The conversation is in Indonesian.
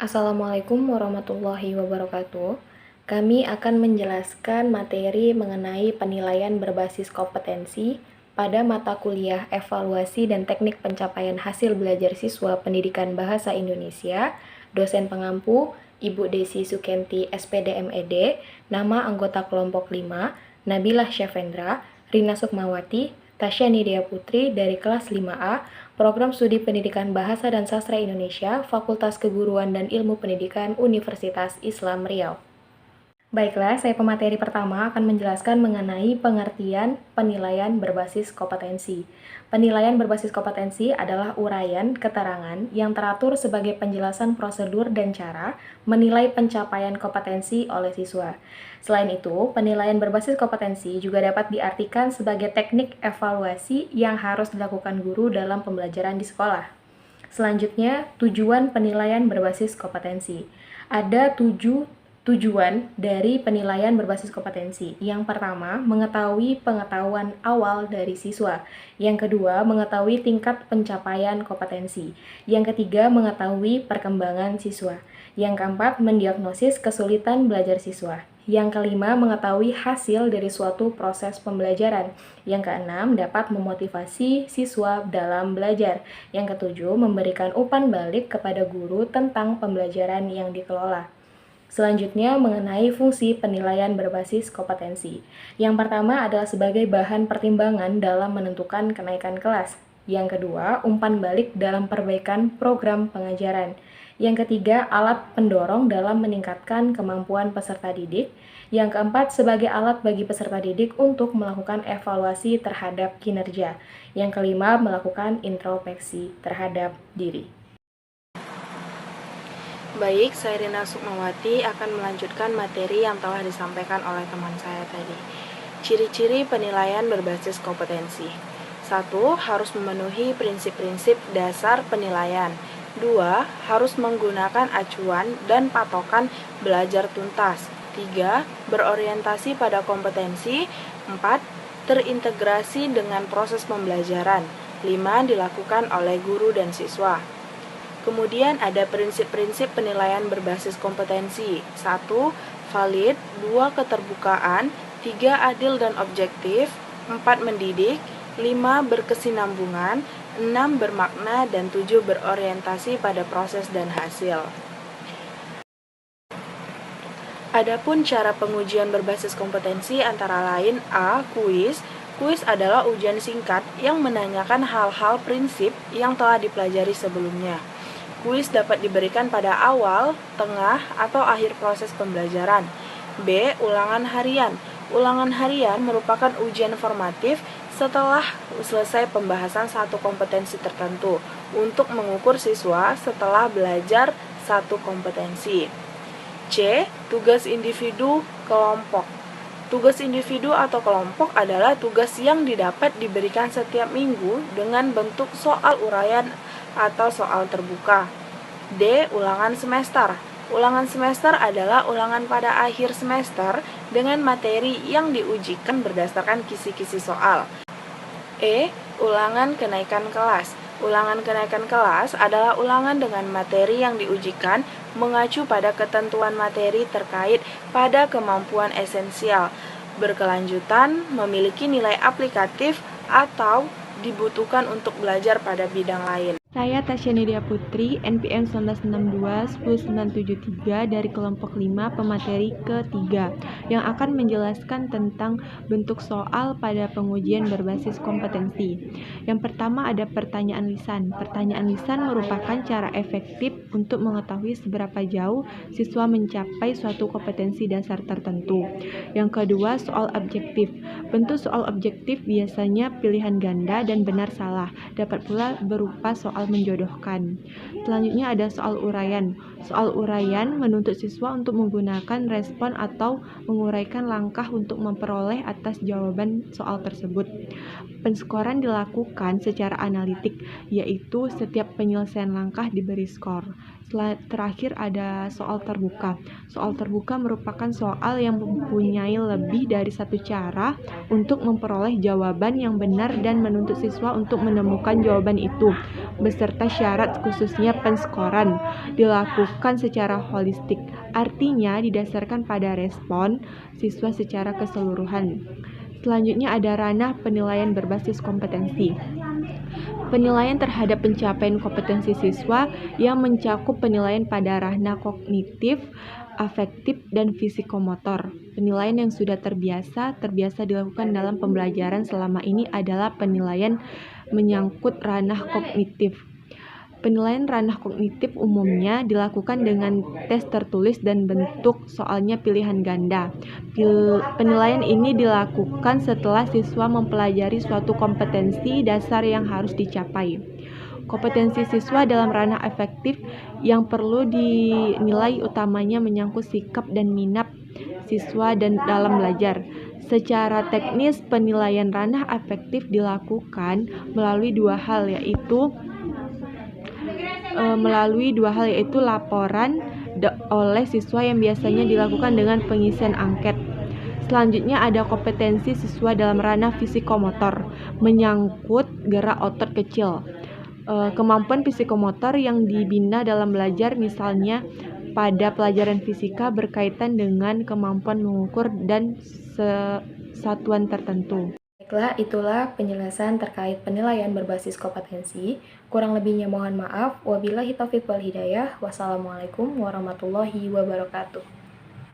Assalamualaikum warahmatullahi wabarakatuh. Kami akan menjelaskan materi mengenai penilaian berbasis kompetensi pada mata kuliah Evaluasi dan Teknik Pencapaian Hasil Belajar Siswa Pendidikan Bahasa Indonesia, dosen pengampu Ibu Desi Sukenti SPD MED, nama anggota kelompok 5, Nabilah Syafendra, Rina Sukmawati, Tasya Nidia Putri dari kelas 5A, Program Studi Pendidikan Bahasa dan Sastra Indonesia, Fakultas Keguruan dan Ilmu Pendidikan Universitas Islam Riau. Baiklah, saya pemateri pertama akan menjelaskan mengenai pengertian penilaian berbasis kompetensi. Penilaian berbasis kompetensi adalah uraian keterangan yang teratur sebagai penjelasan prosedur dan cara menilai pencapaian kompetensi oleh siswa. Selain itu, penilaian berbasis kompetensi juga dapat diartikan sebagai teknik evaluasi yang harus dilakukan guru dalam pembelajaran di sekolah. Selanjutnya, tujuan penilaian berbasis kompetensi. Ada 7 tujuan dari penilaian berbasis kompetensi. Yang pertama, mengetahui pengetahuan awal dari siswa. Yang kedua, mengetahui tingkat pencapaian kompetensi. Yang ketiga, mengetahui perkembangan siswa. Yang keempat, mendiagnosis kesulitan belajar siswa. Yang kelima, mengetahui hasil dari suatu proses pembelajaran. Yang keenam, dapat memotivasi siswa dalam belajar. Yang ketujuh, memberikan umpan balik kepada guru tentang pembelajaran yang dikelola. Selanjutnya, mengenai fungsi penilaian berbasis kompetensi. Yang pertama adalah sebagai bahan pertimbangan dalam menentukan kenaikan kelas. Yang kedua, umpan balik dalam perbaikan program pengajaran. Yang ketiga, alat pendorong dalam meningkatkan kemampuan peserta didik. Yang keempat, sebagai alat bagi peserta didik untuk melakukan evaluasi terhadap kinerja. Yang kelima, melakukan introspeksi terhadap diri. Baik, saya Rina Sukmawati akan melanjutkan materi yang telah disampaikan oleh teman saya tadi. Ciri-ciri penilaian berbasis kompetensi. 1. Harus memenuhi prinsip-prinsip dasar penilaian. 2. Harus menggunakan acuan dan patokan belajar tuntas. 3. Berorientasi pada kompetensi. 4. Terintegrasi dengan proses pembelajaran. 5. Dilakukan oleh guru dan siswa. Kemudian ada prinsip-prinsip penilaian berbasis kompetensi. 1. Valid. 2. Keterbukaan. 3. Adil dan objektif. 4. Mendidik. 5. Berkesinambungan. 6. Bermakna. Dan 7. Berorientasi pada proses dan hasil. Adapun cara pengujian berbasis kompetensi antara lain A. Kuis. Kuis adalah ujian singkat yang menanyakan hal-hal prinsip yang telah dipelajari sebelumnya. Kuis dapat diberikan pada awal, tengah, atau akhir proses pembelajaran. B. Ulangan harian. Ulangan harian merupakan ujian formatif setelah selesai pembahasan satu kompetensi tertentu untuk mengukur siswa setelah belajar satu kompetensi. C. Tugas individu kelompok. Tugas individu atau kelompok adalah tugas yang didapat diberikan setiap minggu dengan bentuk soal uraian atau soal terbuka. D. Ulangan semester. Ulangan semester adalah ulangan pada akhir semester dengan materi yang diujikan berdasarkan kisi-kisi soal. E. Ulangan kenaikan kelas. Ulangan kenaikan kelas adalah ulangan dengan materi yang diujikan mengacu pada ketentuan materi terkait pada kemampuan esensial, berkelanjutan, memiliki nilai aplikatif, atau dibutuhkan untuk belajar pada bidang lain. Saya Tasya Nidia Putri, NPM 1962-10973 dari kelompok 5 pemateri ketiga yang akan menjelaskan tentang bentuk soal pada pengujian berbasis kompetensi. Yang pertama ada pertanyaan lisan. Pertanyaan lisan merupakan cara efektif untuk mengetahui seberapa jauh siswa mencapai suatu kompetensi dasar tertentu. Yang kedua, soal objektif. Bentuk soal objektif biasanya pilihan ganda dan benar salah. Dapat pula berupa soal menjodohkan. Selanjutnya ada soal uraian. Soal uraian menuntut siswa untuk menggunakan respon atau menguraikan langkah untuk memperoleh atas jawaban soal tersebut. Penskoran dilakukan secara analitik, yaitu setiap penyelesaian langkah diberi skor. Terakhir ada soal terbuka. Soal terbuka merupakan soal yang mempunyai lebih dari satu cara untuk memperoleh jawaban yang benar dan menuntut siswa untuk menemukan jawaban itu. beserta syarat khususnya penskoran dilakukan secara holistik, artinya didasarkan pada respon siswa secara keseluruhan. Selanjutnya ada ranah penilaian berbasis kompetensi. Penilaian terhadap pencapaian kompetensi siswa yang mencakup penilaian pada ranah kognitif, afektif, dan fisikomotor. Penilaian yang sudah terbiasa dilakukan dalam pembelajaran selama ini adalah penilaian menyangkut ranah kognitif. Penilaian ranah kognitif umumnya dilakukan dengan tes tertulis dan bentuk soalnya pilihan ganda. Penilaian ini dilakukan setelah siswa mempelajari suatu kompetensi dasar yang harus dicapai. Kompetensi siswa dalam ranah afektif yang perlu dinilai utamanya menyangkut sikap dan minat siswa dan dalam belajar. Secara teknis, penilaian ranah afektif dilakukan melalui dua hal yaitu laporan oleh siswa yang biasanya dilakukan dengan pengisian angket. Selanjutnya ada kompetensi siswa dalam ranah fisikomotor, menyangkut gerak otot kecil. Kemampuan fisikomotor yang dibina dalam belajar, misalnya pada pelajaran fisika berkaitan dengan kemampuan mengukur dan satuan tertentu. Baiklah, itulah penjelasan terkait penilaian berbasis kompetensi. Kurang lebihnya mohon maaf. Wabillahi taufiq wal hidayah. Wassalamualaikum warahmatullahi wabarakatuh.